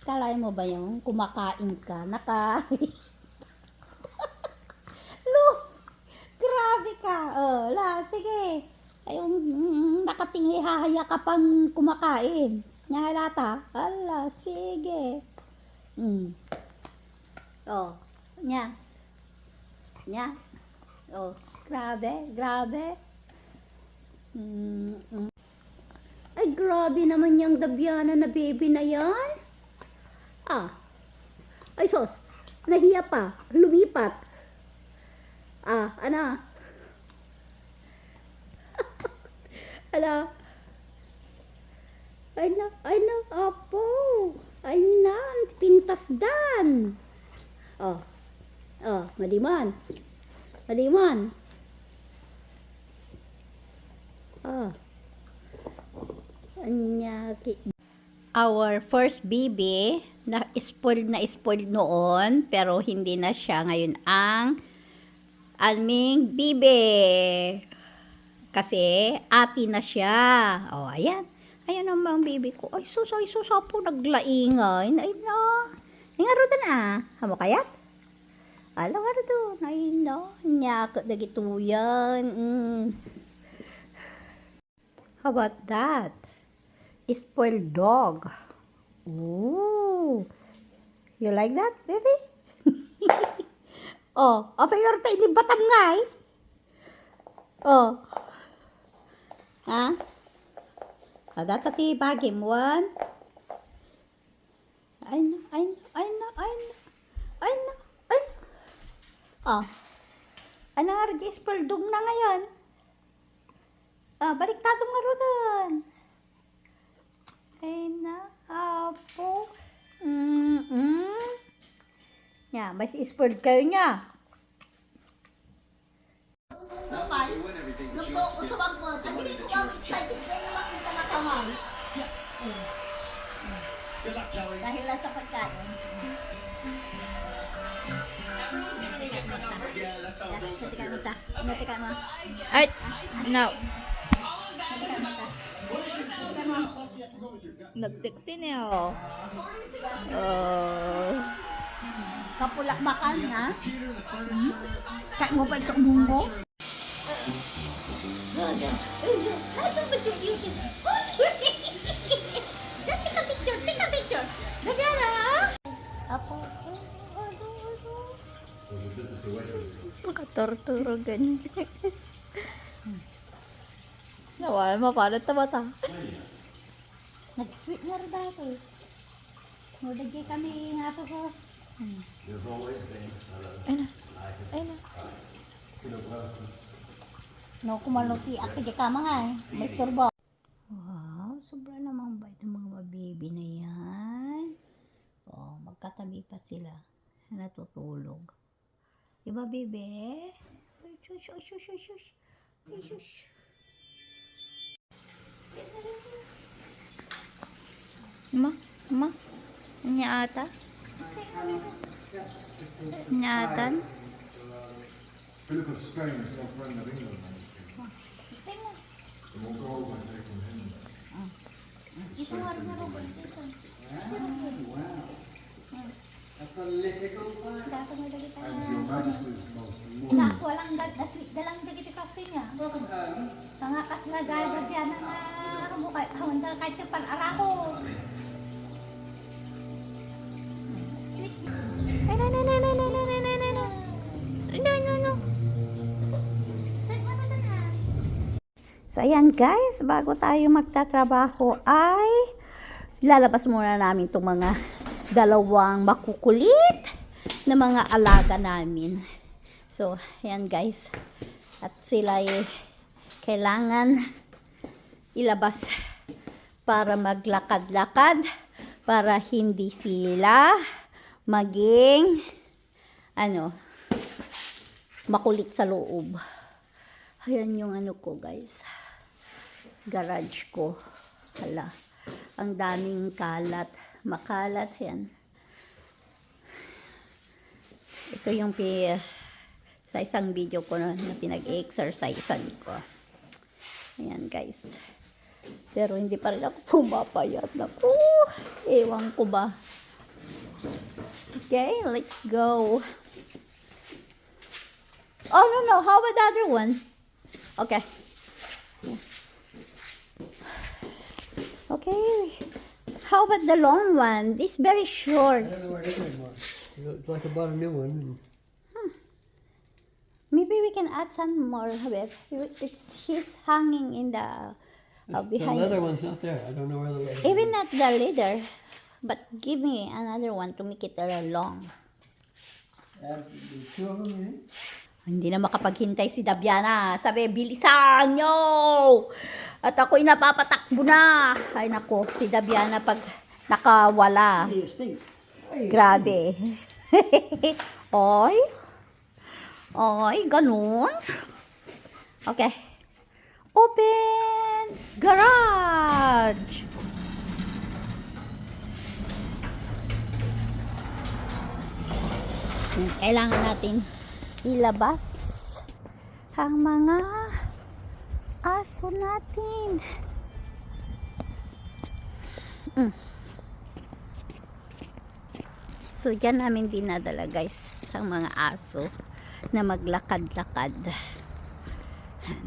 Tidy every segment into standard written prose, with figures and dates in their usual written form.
Kala mo ba yung kumakain ka? Grabe ka. Oh, sige. Ayun, nakatingi hahaya ka pang kumakain. Halata. Ala, sige. Oh, nya. Oh, grabe. Ay, grabe naman yung Dabiana na baby na yan. Ay sos, nahiya pa, lumipat. Ano? Ala. Ay na, apo. Ay na, pintas dan. Madiman. Our first baby, na spoiled noon, pero hindi na siya ngayon ang aming bibe. Kasi ati na siya. Ayan. Ayan naman ang baby ko. Ay, sus po, naglaingay. Ay, na. Ngaro na. Hamo kayat? Alam nga doon. Ay, no. Nyakot na gito yan. How about that? Spoiled dog. Ooh. You like that, baby? Your tayo ni Batam nga eh. Dati bagim one. Ay na. Ano nga rin, spoiled dog na ngayon. Baliktadong nga rin. Ay na, apo. Mas spoiled kayo niya. Dahil lang sa pagkain. Tika mo. No. Nag-sexy niya, Kapulak makan nga. Kaya mo pa ito munggo? Take a picture. Nagana? Apo. Pagkatorturo ganyan. Nawala mo, paano ito bata? Nag-sweet nga rin dati. Nulagay kami nga ito ko. Ay na. No, kumaluti. Ako di ka mga eh. May storbo. Wow, sobra namang bait ng mga baby na yan. Magkatabi pa sila. Natutulog. Diba, bebe? Ay, shush. Ma? Nyata? Nyatan? Philip of Spain is no friend of England. So we'll go over and take him in. Ito nga rin na Robert. Wow. A political party. Dato mo lagi tayo. And your majesty's most Naku, walang na-sweet. Dalang dagiti kasi niya. Welcome home. Tangakas na gagad yan ang hawanda kahit yung pan-arako. Sweet. Ay, no. So, ayan guys, bago tayo magtatrabaho ay lalabas muna namin itong mga dalawang makukulit na mga alaga namin. So, ayan guys. At sila ay kailangan ilabas para maglakad-lakad para hindi sila maging makulit sa loob. Ayan yung ko guys. Garage ko. Hala. Ang daming kalat. Makalat yan. Ito yung sa isang video ko na pinag-exercisean ko. Ayan guys. Pero hindi pa rin ako pumapayat na po. Ewan ko ba. Okay, let's go. Oh, no. How about the other one? Okay. Okay. How about the long one? This very short. I don't know where it is anymore. It's like I bought a new one. Maybe we can add some more of it. She's hanging in the The behind. leather one's not there. I don't know where the leather Even not the leather. But give me another one to make it long. Add the two of them, you mean? Hindi na makapaghintay si Dabiana. Sabi, bilisan nyo! At ako'y napapatakbo na. Ay nako, si Dabiana pag nakawala. Hey, you stink. Hey. Grabe. Oy. Oy, ganun. Okay. Open garage. Kailangan natin ilabas ang mga aso natin. So, dyan namin dinadala guys ang mga aso na maglakad-lakad.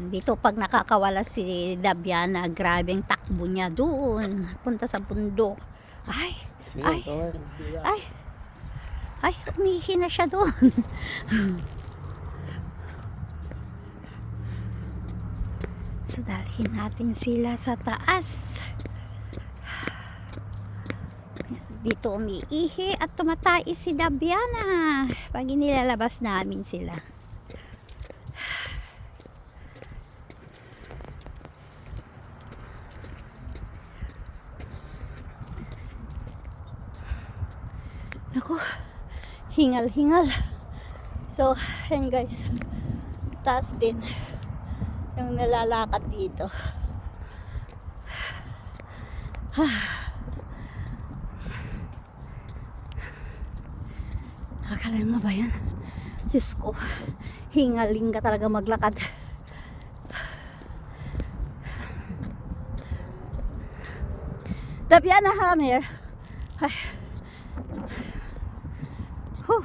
Dito pag nakakawala si Dabiana, grabeng takbo niya doon. Punta sa bundok. Ay, Yeah, ay, go ahead and do that. ay, umihi na siya doon. So, dalhin natin sila sa taas. Dito umiihi at tumatay si Dabiana pag inilalabas namin sila. Naku, hingal-hingal. So, yan guys, taas din yung nalalakad dito. Akalain mo ba yan? Diyos ko, hingaling ka talaga maglakad. Dabiana, come here. Ay. Whew.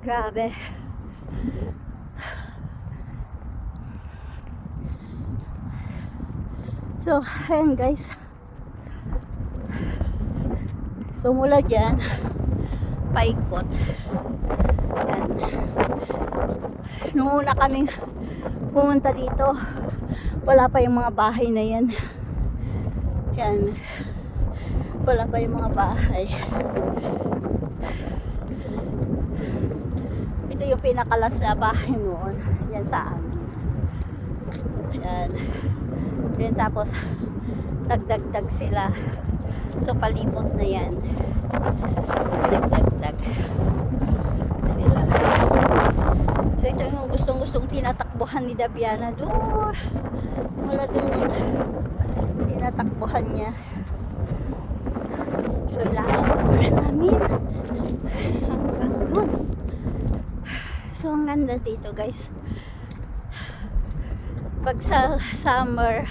Grabe. So, ayan guys. So, mula dyan, paikot. Yan. Nung una kaming pumunta dito, wala pa yung mga bahay na yan. Yan. Wala pa yung mga bahay. Ito yung pinakalas na bahay noon. Yan sa amin. Yan. Yan tapos, nagdagdag sila. So, palibot na yan. Nagdagdag sila. So, ito yung gustong-gustong tinatakbuhan ni Dabiana doon. Mula doon. Tinatakbuhan niya. So, ilakad mula namin. Hanggang doon. So, ang ganda dito, guys. Pag sa summer,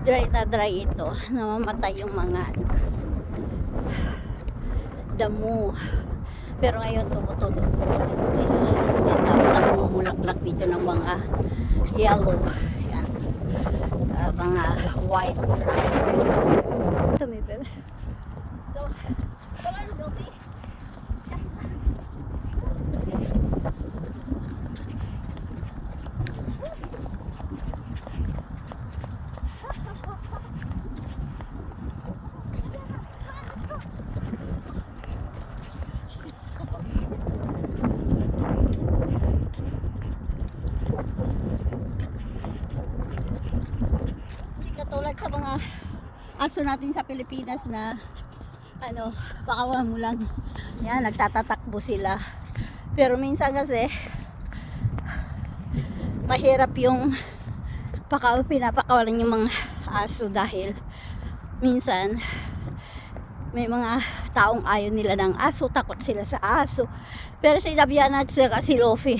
dry na dry ito. Namamatay yung mga damo. Pero ngayon tumutunog sila. Tapos namumulaklak dito ng mga yellow. Yan. Mga white flowers. Ito may bebe. So, come on, Dobby. Katulad sa mga aso natin sa Pilipinas na baka mo lang yan, nagtatatakbo sila, pero minsan kasi mahirap yung pinapakawalan yung mga aso dahil minsan may mga taong ayaw nila ng aso, takot sila sa aso. Pero si Dabiana at si Luffy,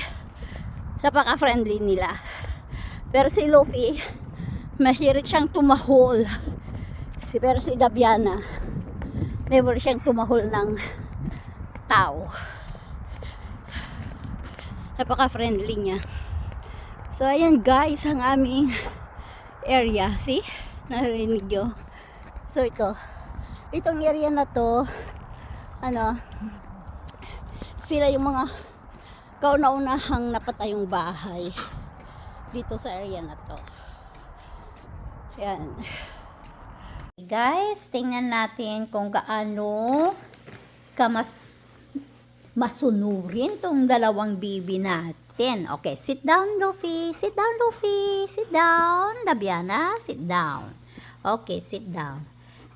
napaka-friendly nila. Pero si Luffy, mahilig siyang tumahol. Pero si Dabiana, never siyang tumahol ng tao. Napaka-friendly niya. So, ayan guys, ang aming area. See? Narinig nyo? So, itong area na to, sila yung mga kauna-unahang napatayong bahay dito sa area na to. Ayan. Guys, tingnan natin kung gaano masunurin tong dalawang bibi natin. Okay, sit down, Luffy. Sit down, Luffy. Sit down. Dabiana, sit down. Okay, sit down.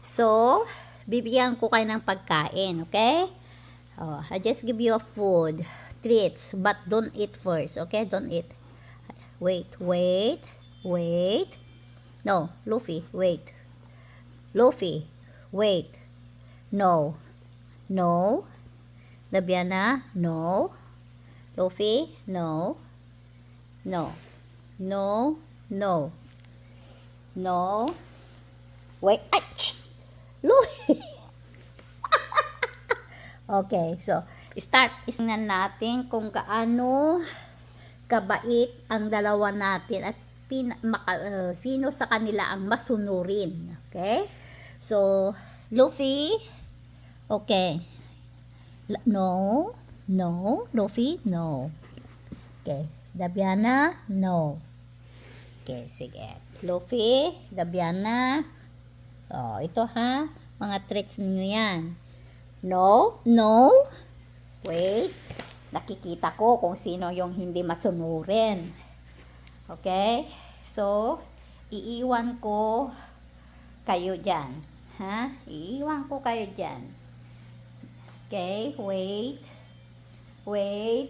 So, bibigyan ko kayo ng pagkain, okay? Oh, I just give you a food, treats, but don't eat first, okay? Don't eat. Wait. No, Luffy, wait. Luffy, wait. No. Dabiana, no. Luffy, no. Wait. Ay! Luffy! Okay, so, start. Isingnan natin kung gaano kabait ang dalawa natin at sino sa kanila ang masunurin. Okay? So, Luffy, okay. No. Luffy, no. Okay. Dabiana, no. Okay, sige. Luffy, Dabiana. Oh, ito ha. Mga tricks niyo yan. No. Wait. Nakikita ko kung sino yung hindi masunurin. Okay? So, iiwan ko kayo dyan. Ha? Iiwan ko kayo dyan. Okay, wait. Okay.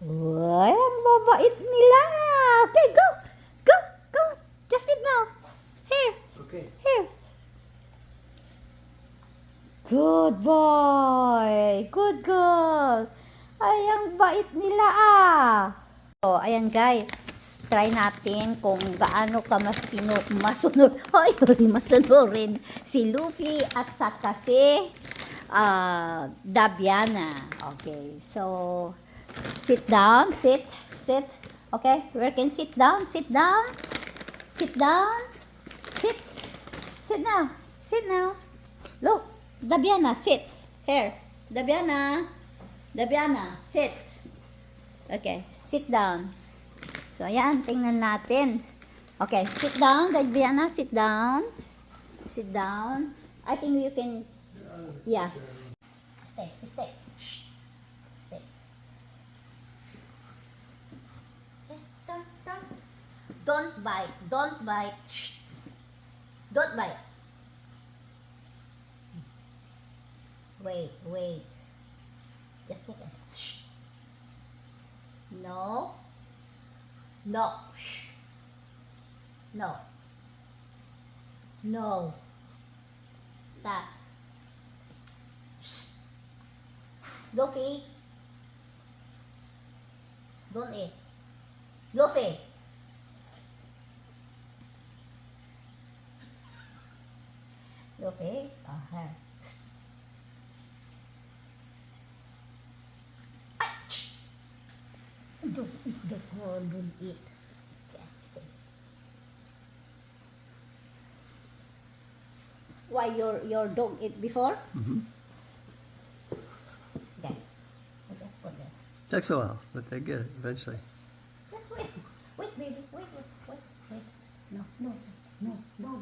Uy, ang babait nila. Okay, go. Just sit down. Here. Okay. Good boy. Good girl. Ay, ang bait nila So, ayan guys. Try natin kung gaano ka masunurin si Luffy at saka si Dabiana. Okay. So, sit down. Sit. Okay. Where can sit down? Sit now. Look. Dabiana, sit. Here. Dabiana, sit. Okay, sit down. So, ayan, tingnan natin. Okay, sit down, Dabiana, sit down. I think you can, yeah. Stay. Shh. Stay. Don't bite. Shh. Don't bite. Wait. Just a second. Shh. No. Shh. No. Stop. Shh. Luffy. Don't eat. Luffy. Here. Don't eat the corn, don't eat. Okay, stay. Why your dog ate before? Okay. Just put that. Takes a while, but they get it eventually. Just wait. Wait, baby. Wait. No,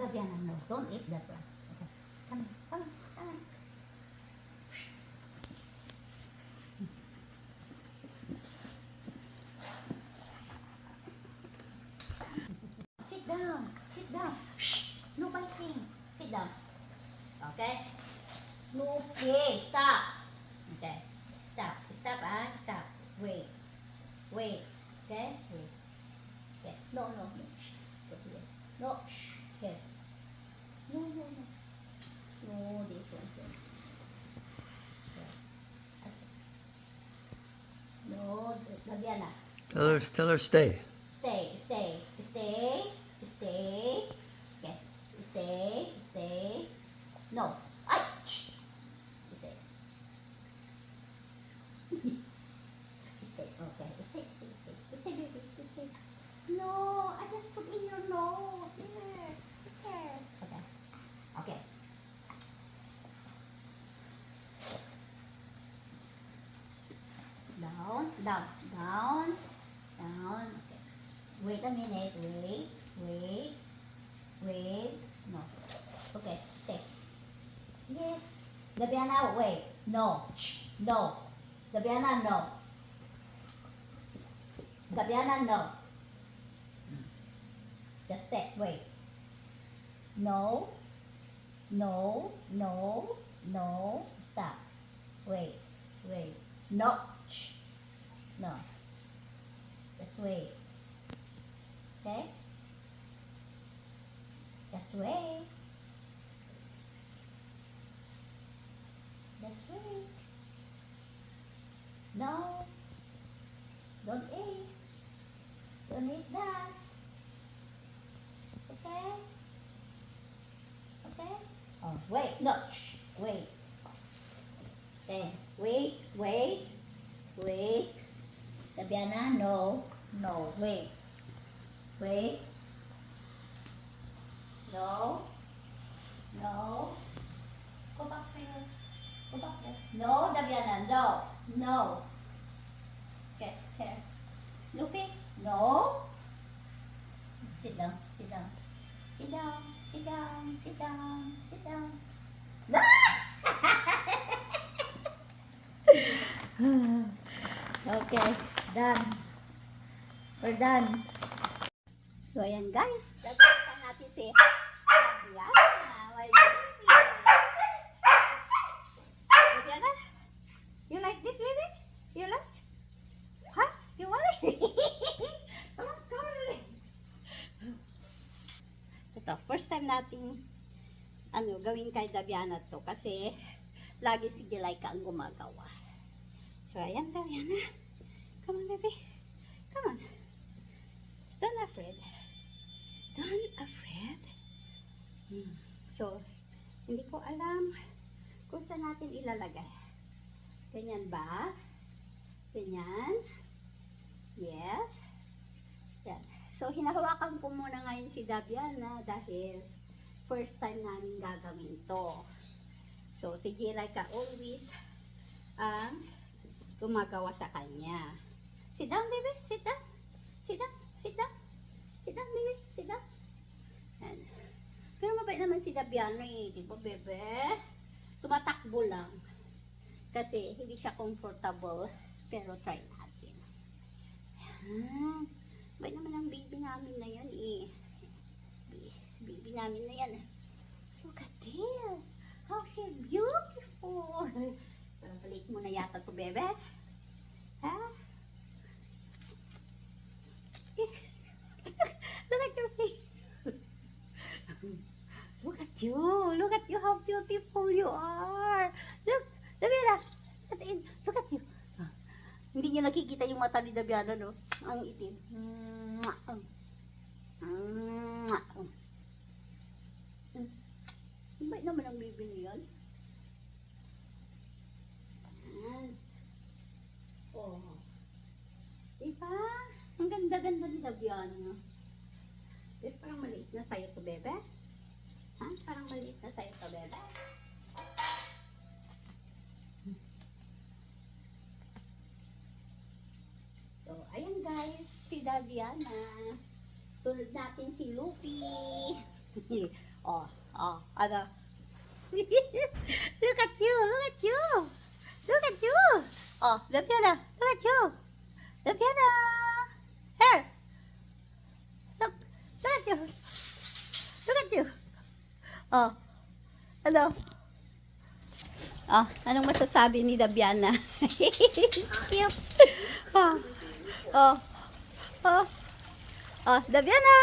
Dabiana, no. Don't eat that one. Okay. Come on. Sit down. Shh. No biting. Sit down. Okay? Okay, stop. Okay. Stop. Stop. Wait. Okay? Wait. Okay. No. Shh. Go here. No. Shh. Okay. No. No, this one. Okay. Tell her stay. Stay, stay, stay, stay. Okay, stay, stay. No. Ay! Shh. Stay. Stay, okay. Stay, stay, stay. Stay, baby. Stay. No, I just put in your nose. Here. Here. Okay. Okay. Down, down, down, down. Okay. Wait a minute. Wait. No. Okay, stay. Yes. Dabiana, wait. No. Shh. No. Dabiana, no. Dabiana, no. Just say, wait. No. No. Stop. Wait. No. Shh. No. Just wait. Okay? Just wait. Just wait. No. Don't eat. Don't eat that. Okay? Okay? Oh, wait. No. Shh. Wait. Okay. Wait. Dabiana, no. Wait. No. Go back there. No, Dabiana, no. Okay, here. Luffy, no. Sit down. Okay, done. We're done. So, ayan guys. Dadaan natin si Dabiana. My baby. Dabiana, you like this, baby? You like? Huh? You want it? Come on, come on. Ito, first time nating gawin kay Dabiana to kasi lagi si Jilaika ang gumagawa. So, ayan Dabiana. Come on, baby. Come on. Don't afraid. So, hindi ko alam kung saan natin ilalagay. Ganyan ba? Ganyan. Yes. Yan. So, hinahawakan ko muna ngayon si Dabiana dahil first time namin gagawin to. So, si Jilaika always ang gumagawa sa kanya. Sit down, baby. Sit down, baby. Sit down. Yan. Pero mabait naman si Dabiana eh. Di ba, bebe? Tumatakbo lang. Kasi hindi siya comfortable. Pero try natin. Yan. Mabait naman ang baby namin na yan eh. Baby namin na yan. Look at this. How she's beautiful. Parang balik mo na yata to, bebe. Ha? Look at your face. Look at you how beautiful you are. Look, Dabiana. Look at you. Hindi niyo nakikita yung mata ni Dabiana, no? Ang itim. Bait naman ang baby niyan. Oh. Diba? Ang ganda-ganda ni Dabiana. Pero parang maliit na sa'yo to, bebe. Ha? Parang maliit na sa'yo to, bebe. So, ayan guys. Si Dabiana. Sunod natin si Luffy. Ano? Look at you. Oh, Dabiana. Look at you. Dabiana. Here. Look at you. Oh. Ano? Oh, anong masasabi ni Dabiana? Cute. Oh, Dabiana.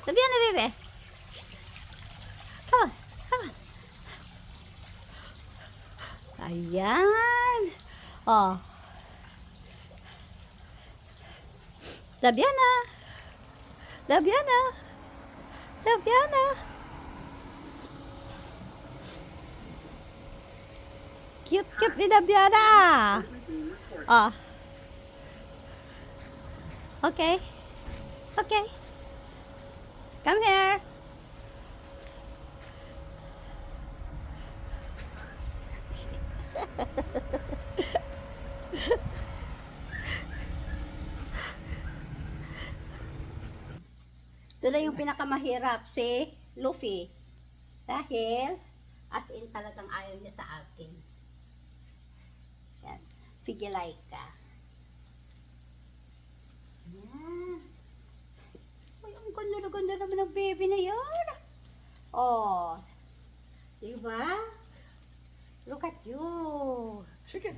Dabiana, baby. Come on. Ayan. Oh. Dabiana! Dabiana! Dabiana! Cute ni Dabiana! Oh. Okay. Okay. Come here. Ito na yung pinakamahirap, si Luffy. Dahil, as in talagang ayaw niya sa akin. Yan. Sige, Laika. Yan. Ay, ang ganda naman ng baby na yan. Oh. Diba? Look at you. Chicken.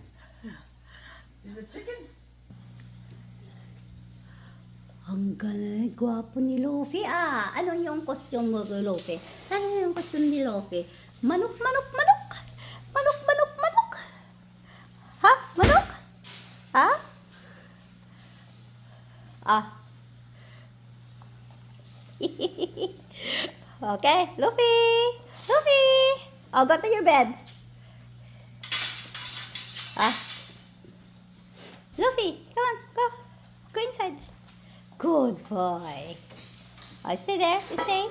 Is it chicken? Ang gwapo ni Luffy. Ano yung costume mo, Luffy? Ano yung costume ni Luffy? Manok, manok, manok! Manok, manok, manok! Ha? Manok? Ha? Okay, Luffy! Luffy! Oh, go to your bed. Luffy, come on, go. Go inside. Good boy. Oh, stay there. Stay.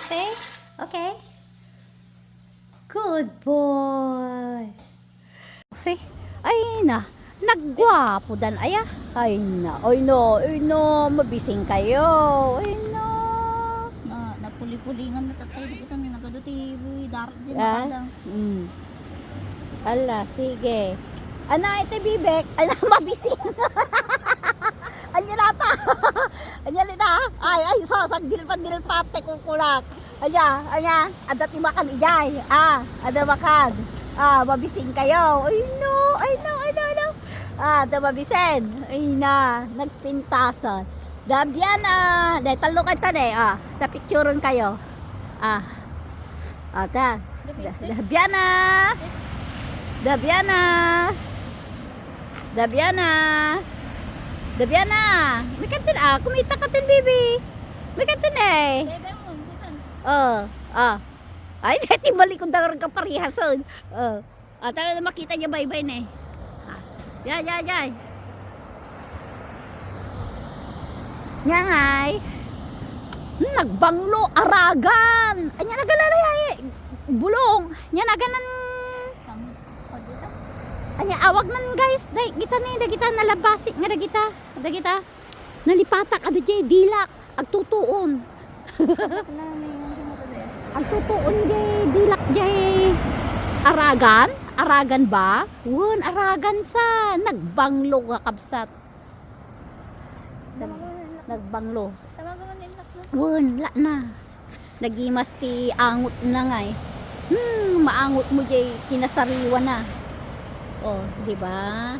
Stay. Okay. Good boy. Okay. Ay na. Nagwapo dan aya. Ay na. Ay no. Ay no. Mabising kayo. Ay no. Napuli-pulingan na tatay. Di kita may nagaduti. Darat din Ah? makadang. Ala, sige. Ana, ito bibek. Ana, mabising. Anya nata. Anya nita. Ay, dilpat kukulak. Anya, ada timakan ijay. Ada makan. Mabising kayo. Ay no. Ada mabisen. Ay na, nagpintasan. Dabiana. Dahil talo ka tane. Ta picturean kayo. Ta. Dabiana. Dabiana. Dabiana. Dabiana. May kantin kumita ka tin, baby. May kantin eh. Bebe mo, kusan. Ay, dati balik ko dagar ka parihason. Tara na makita niya bye-bye na eh. Yay. Nyangay. Nagbanglo, aragan. Anya nagalalay bulong. Nya naganan. Anya awag nan guys, dai kita nalabasi nga dagita. Nalipatak ada jay dilak agtutuon. Agtutuon jay dilak jay aragan ba? Won aragan sa nagbanglo ka kabsat. Nagbanglo. Tama mo nila na. Won la na. Nagimas ti angot na nga eh. Maangot mo jay kinasariwa na. Oh, di ba?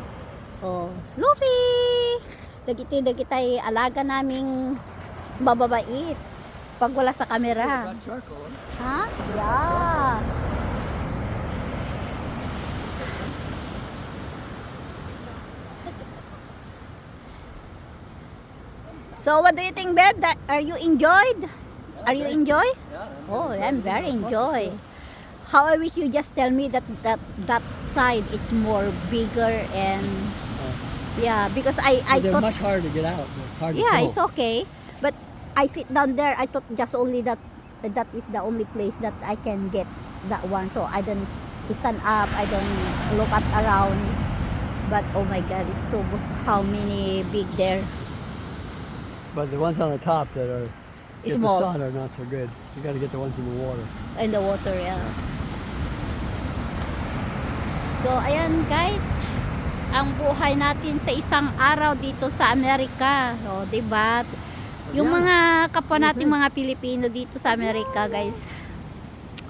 Oh, Luffy. Dagiti alaga naming bababait pag wala sa kamera. Charcoal. Ha? Yeah. So, what do you think, babe? Are you enjoyed? Are you enjoy? Yeah. Oh, I'm very enjoy. How I wish you just tell me that side it's more bigger and yeah, because I They're thought much harder to get out. They're hard to yeah, pull. it's okay. But I sit down there, I thought just only that is the only place that I can get that one. So I don't stand up, I don't look at around. But oh my god, it's so how many big there. But the ones on the top that are get the Small. sun are not so good. You got to get the ones in the water. In the water, yeah. So, ayan guys, ang buhay natin sa isang araw dito sa Amerika. O, diba? Yung mga kapwa nating mga Pilipino dito sa Amerika, guys.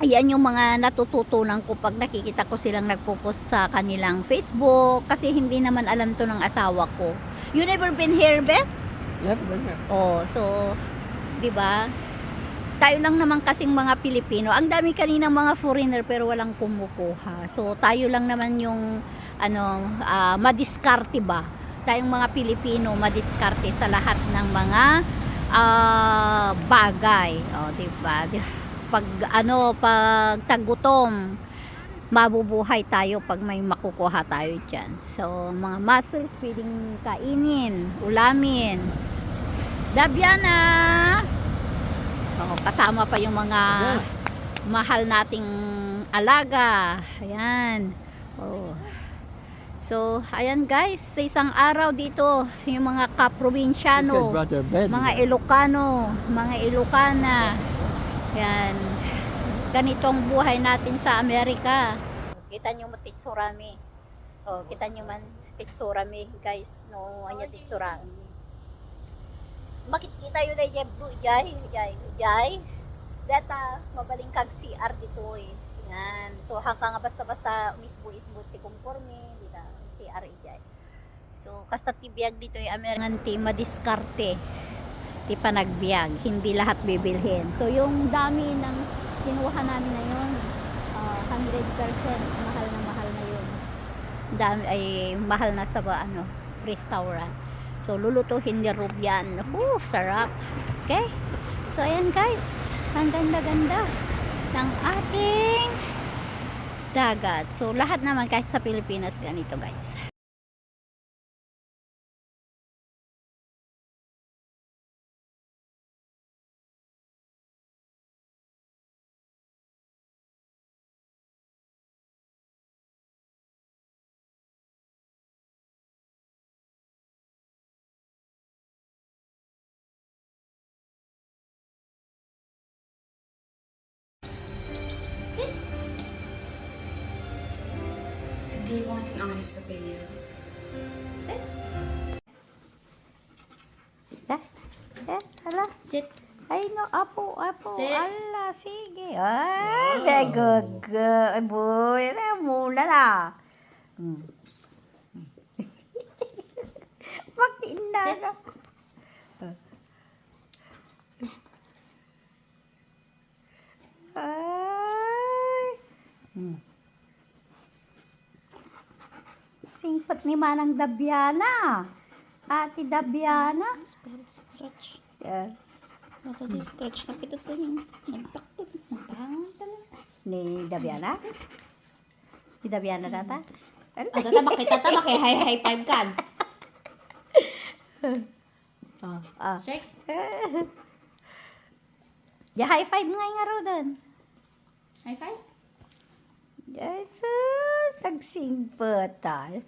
Ayan yung mga natututunan ko pag nakikita ko silang nagpo-post sa kanilang Facebook. Kasi hindi naman alam to ng asawa ko. You never been here, Beth? Never been there. Oh, so, diba? Tayo lang naman kasing mga Pilipino. Ang dami kaninang mga foreigner pero walang kumukuha. So tayo lang naman yung madiskarte ba tayong mga Pilipino madiskarte sa lahat ng mga bagay. O, diba? Pag tagutom, mabubuhay tayo pag may makukuha tayo dyan. So, mga mussels pwedeng kainin, ulamin. Dabiana! O, kasama pa yung mga mahal nating alaga. Ayan. Oh. So, ayan guys, sa isang araw dito, yung mga These guys kaprobinsyano, brought their bed. mga together. Ilocano, mga Ilocana. Yan. Ganitong buhay natin sa Amerika. Kita nyo mo titsurami. Oh, kita nyo man titsurami, guys. No, anya titsurami. Makikita yun na yung blue jay. Data, mabaling kag CR dito eh. Yan. So, hanggang nga basta-basta umisbo-isbo ti kumporme. Dita, CR jay. So, kasta tibiyag dito yung Amerikan ti madiskarte. Ti panagbiag. Hindi lahat bibilhin. So, yung dami ng kinuha namin na yun, 100% mahal na yun. Dami ay mahal na sa restaurant. So, lulutuhin ni Rub yan. Sarap. Okay? So, ayan guys. Ang ganda-ganda ng ating dagat. So, lahat naman kahit sa Pilipinas ganito guys. Do you want an honest opinion? Hala. Sit. Ay no, apo. Sit. Ala, sige. Ay, very good. Ay, boy. Mula na. Makinda Sit. na. Ay. Singpat ni Manang Dabiana. Ate Dabiana. Scratch. Yeah. Ito di scratch na pito to yung nagtakot. Ni Dabiana? Ni Dabiana data? Tatamak kay high five kan. Shake. Ya high five nga ro doon. High five. Jesus, nagsingpot. Dahil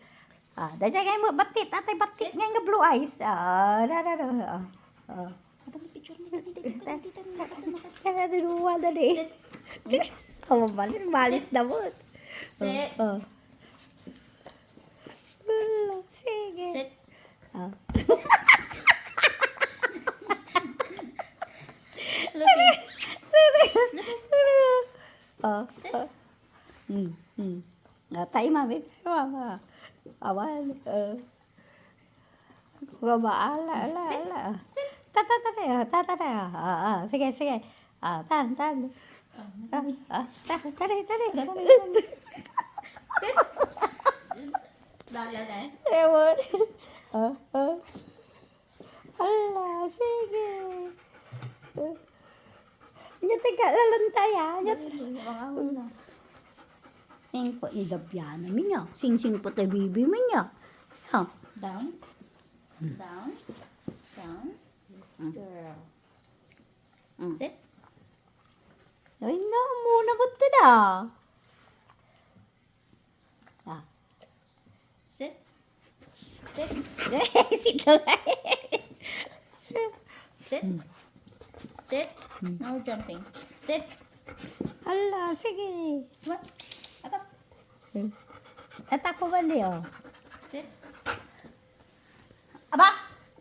kayo mo, batit, atay batit nga nga blue eyes. Atang picture nito dito. Kaya dinuwa na eh. Malis na mo. Sit. Sige. Sit. Sit. Tayo mami. Awan. Ako ka maala. Sit. Tata. Sige. Tan. Tari. Sit. Dala na. Ewan. Ala, sige. Nyat ka lalantay Nyat. Sing po ni Dabiana minya. Sing po tay bibi minya. Ha. Down. Down. Girl. Sit. Ay na muna mo na. Sit. Sit. Sigaw. Sit. Sit. Now jumping. Sit. Ala, sige. What? Up. At ako bali oh. Sit. Aba!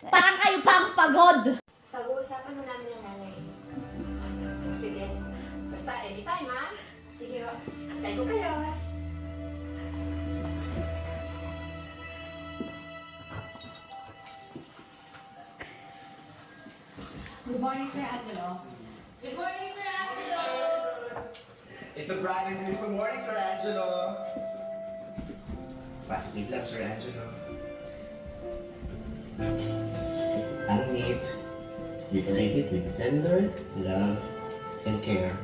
Parang kayo pang pagod! Pag-uusapan mo namin ng nanay. Sige. Basta anytime, ha? Sige ho. Antay ko kayo. Good morning, Sir Angelo. Good morning, Sir Angelo. It's a bright and beautiful morning, Sir Angelo. Positive lang, Sir Angelo. Ang NIP, you treat it with tender love and care.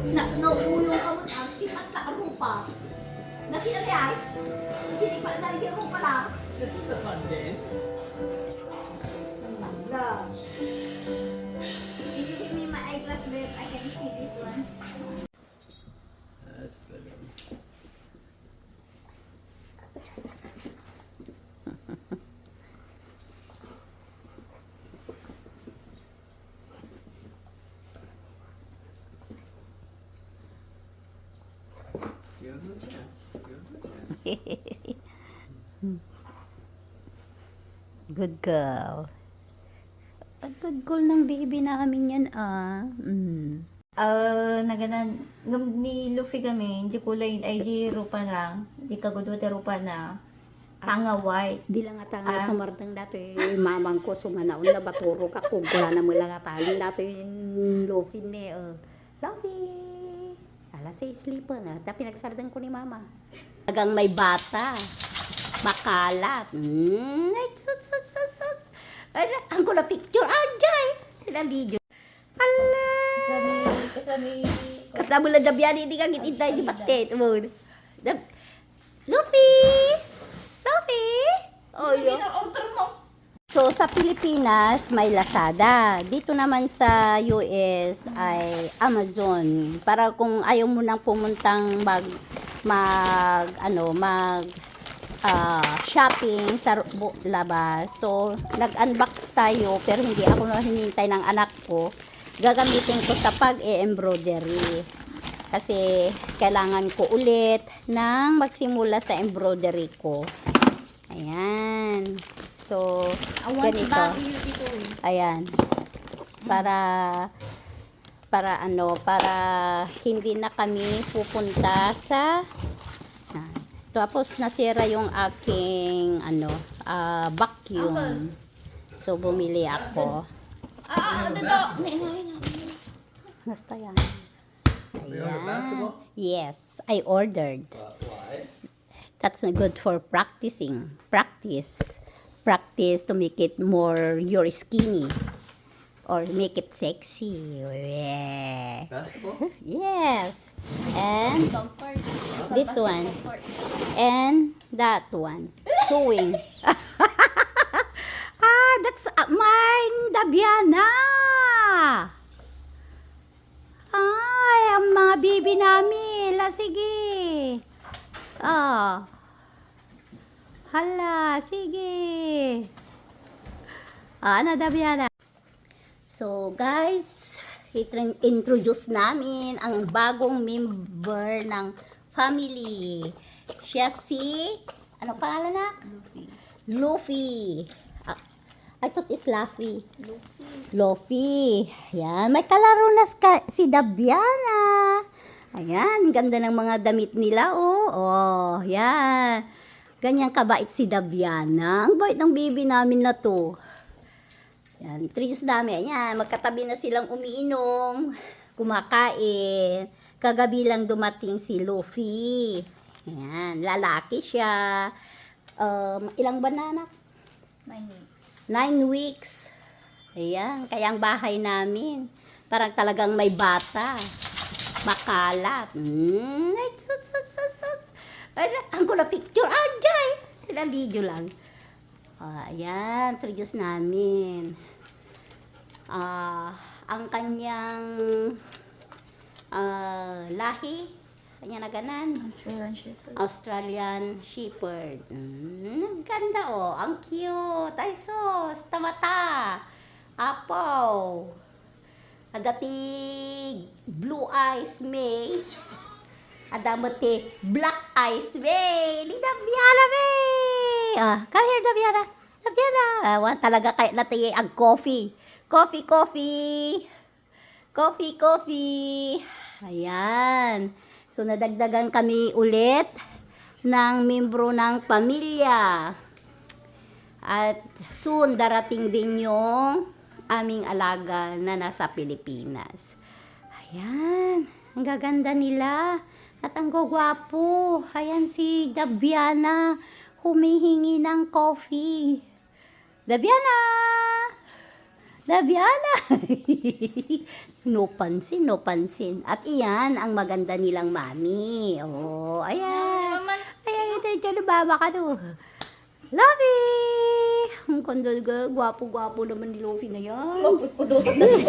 Nauulong ka mo na, sipat ka rupa. Nakita ay? Sinipa na rin rupa lang. This is the fun game. Love. If you give me my eyeglass, babe, I can see this one. That's good. Give him a chance. Give him a chance. Good girl. A good girl ng baby namin yan, ah. Naganan, ni Luffy kami, hindi kulay ay di rupa na, di kagudwate rupa na, tanga white. Di lang ata nga sumartang dati, mamang ko sumanaon na baturo ka kung wala na mo lang atalin dati yung Luffy ni, Luffy! Ala sa sleeper na, tapi nagsardang ko ni mama. Tagang may bata, makalat. Ala, ang ko na picture, ajay! Sila video. Ala! Kasami, Kas na mula dabiyan, hindi ka gitintay di patet. Luffy! Luffy! Oh, yun. order mo. So, sa Pilipinas, may Lazada. Dito naman sa US ay Amazon. Para kung ayaw mo nang pumuntang shopping sa labas. So, nag-unbox tayo pero hindi ako na hinintay ng anak ko. Gagamitin ko sa pag-embroidery. Kasi kailangan ko ulit nang magsimula sa embroidery ko. Ayan. So, ganito. Ayan. Para hindi na kami pupunta sa tapos nasira yung aking vacuum. So, bumili ako. Basta yan. Ayan. Yes, I ordered. Why? That's good for practicing. Practice to make it more your skinny or make it sexy. Yeah. Basketball? Yes. And this one. And that one. Sewing. That's mine, Dabiana. Ay, ang mga baby namin. Sige. Hala, sige. Ano, Dabiana? So, guys, introduce namin ang bagong member ng family. Siya si, ano pangalan na? Luffy. I thought it's Luffy. Luffy. Ayan, may kalaro na si Dabiana. Ayan, ganda ng mga damit nila, oh. Oh, yan. Ganyan kabait si Dabiana. Ang bait ng baby namin na to. Yan, introduce namin. Ayan, magkatabi na silang umiinom, kumakain. Kagabi lang dumating si Luffy. Ayan, lalaki siya. Ilang banana? 9 weeks. 9 weeks. Ayan, kaya ang bahay namin, parang talagang may bata. Makalat. Ang ko na picture. Ajay! Sila video lang. Ayan, introduce namin. Ang kanyang lahi, kanya na ganan. Australian Shepherd. Ang ganda oh. Ang cute. Ay sus, tamata. Apaw. Adati blue eyes may. Adamati black eyes may. Di Dabiana may. Come here, Dabiana. Dabiana. Talaga kaya natin ang coffee. Coffee. Ayan. So, nadagdagan kami ulit ng membro ng pamilya. At soon, darating din yung aming alaga na nasa Pilipinas. Ayan. Ang gaganda nila. At ang gagwapo. Ayan si Dabiana. humihingi ng coffee. Dabiana! Dabiana! No pansin, no pansin. At iyan, ang maganda nilang mami. Oh, ayan. Ayan, ito, baba ka to. Lovey! Ang kondo, gwapo-gwapo naman ni Lofi na yan. Pudutot na siya.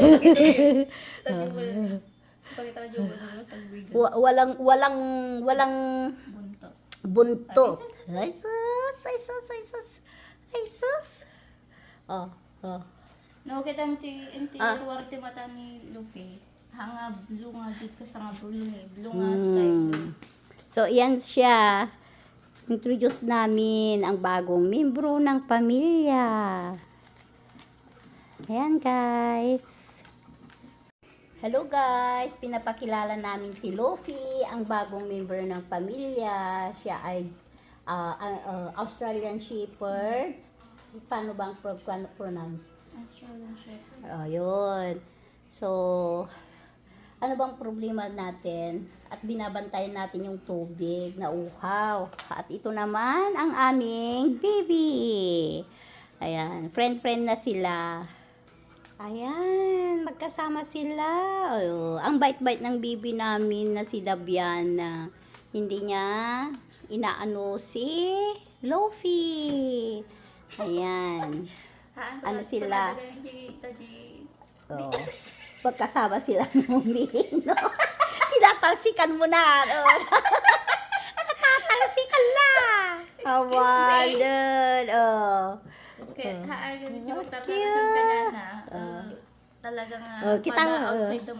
Pakita ko yung ulo sa video. Walang Bunto. bunto. Ay sus. Ay sus. Oh. No, kita MT Ruarte mata ni Luffy. Hanga blue nga dito sa nga blue ni. Blue nga style. So, iyan siya. Introduce namin ang bagong membro ng pamilya. Ayan, guys. Hello, guys. Pinapakilala namin si Luffy, ang bagong member ng pamilya. Siya ay Australian Shepherd. Paano bang pronounce? Australian Shepherd. Ayun. So, ano bang problema natin? At binabantayan natin yung tubig na uhaw. At ito naman ang aming baby. Ayan, friend-friend na sila. Ayan, magkasama sila. Oh, ang bait-bait ng baby namin na si Dabiana. Hindi niya inaano si Luffy. Ayan. Ano sila? Oh. Pagkasama sila ng umino. Tinatalsikan mo na. Oh. Natatalsikan na. Awalan. Oh. Kaya haagan yung magtatalagang ka na. Talagang Oh, kita- outside the